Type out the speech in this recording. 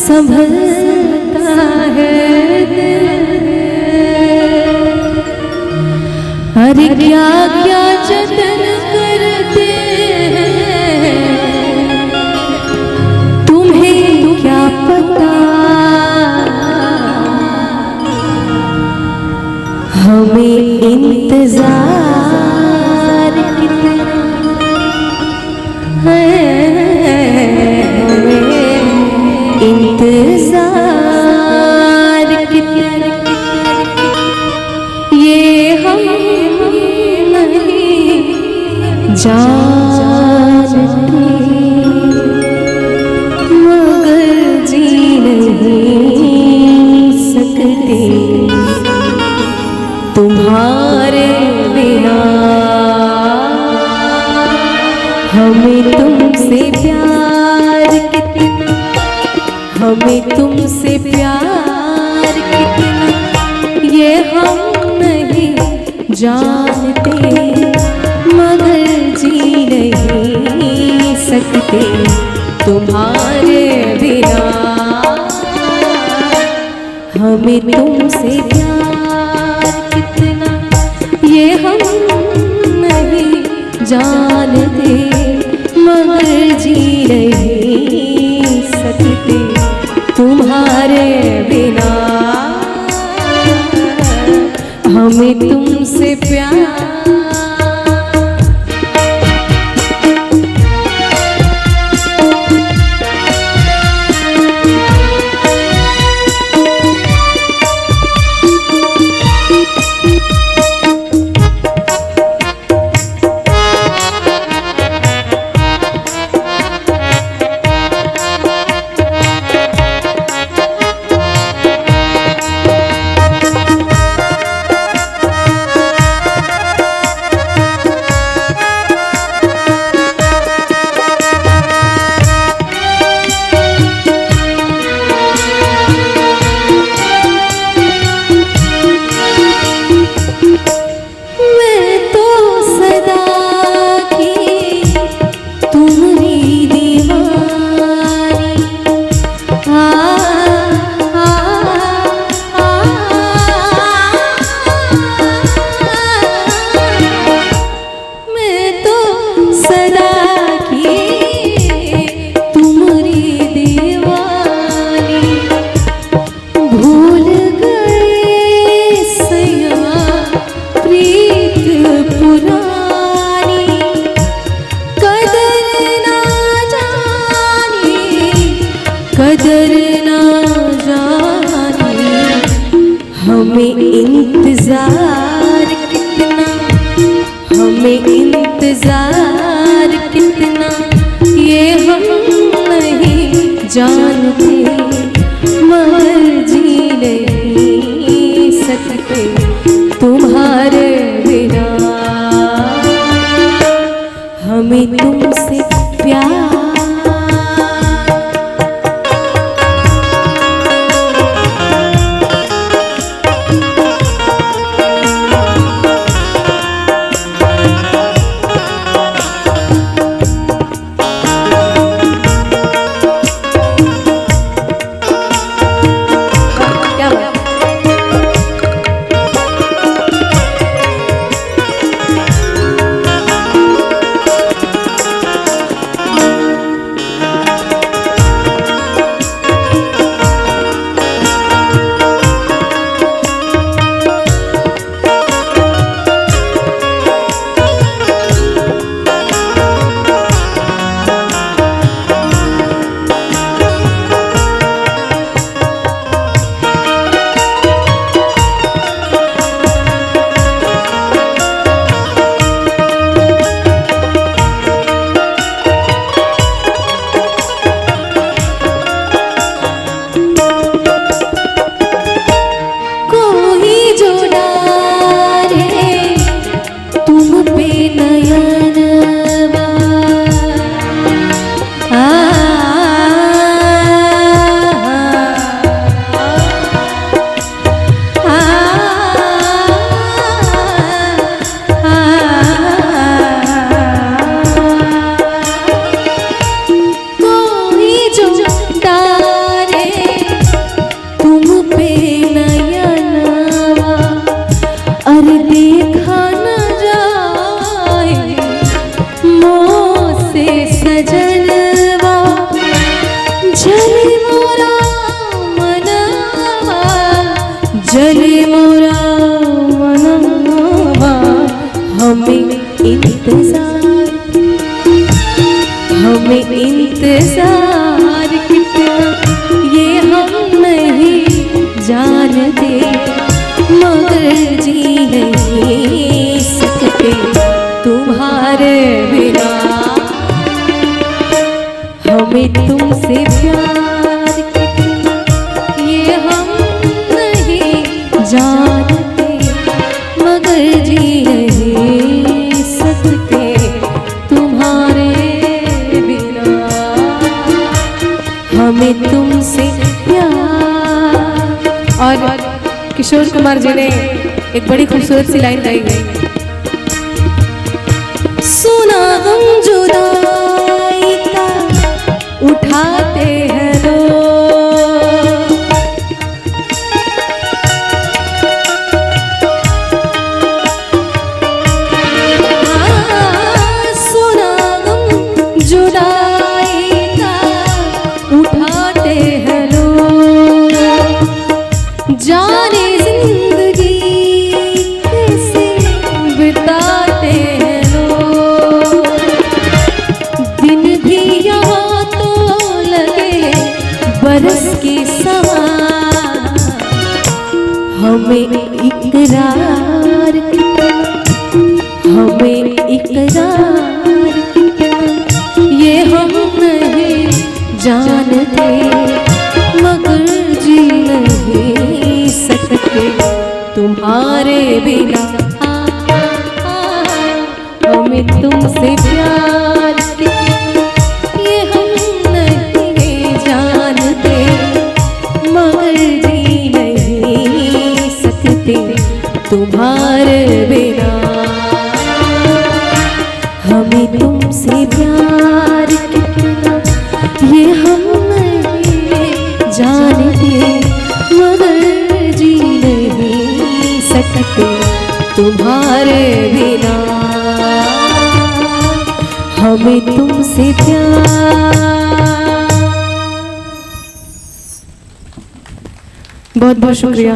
संभलता है। अरे क्या क्या जतन करते हैं, तुम्हें क्या पता हमें इंतजार कितना है, इंतजार कितना ये हम नहीं जानते, मगर जी नहीं सकते तुम्हारे बिना। हमें तुमसे प्यार कितना, हमें तुमसे प्यार कितना ये हम नहीं जानते, मगर जी नहीं सकते तुम्हारे बिना। हमें तुमसे प्यार कितना ये हम नहीं जानते, मगर जी नहीं सकते तुम्हारे बिना। हमें तुमसे प्यार कदर ना जाने, हमें इंतजार कितना, हमें इंतजार कितना ये हम नहीं जानते, मगर जी नहीं सकते तुम्हारे बिना। हमें तुमसे प्यार जले मोरा मनवा हमें इंतजार कितना ये हम नहीं जानते, मगर जी नहीं सकते तुम्हारे बिना। हमें तुमसे प्यार कितना ये हम नहीं जानते, मगर जी नहीं सकते तुम्हारे बिना। हमें तुमसे प्यार। और किशोर कुमार जी ने एक बड़ी खूबसूरत सी लाइन गाई है, सुना गम जुदाई का उठाते हैं लोग, सुना गम जुदाई का उठाते हैं लोग, जाने जिंदगी कैसे बिताते हैं लोग। दिन भी यहाँ तो लगे बरस के समान, हमें इकरार कितना, हमें इकरार कितना ये हम नहीं जानते, मगर जी नहीं सकते तुम्हारे बिना। हमें तुमसे प्यार कितना ये हम नहीं जानते, मगर जी नहीं सकते तुम्हारे बिना। हमें तुमसे प्यार कितना ये हम नहीं जानते, मगर जी नहीं सकते तुम्हारे बिना। हमें तुमसे प्यार। बहुत बहुत शुक्रिया।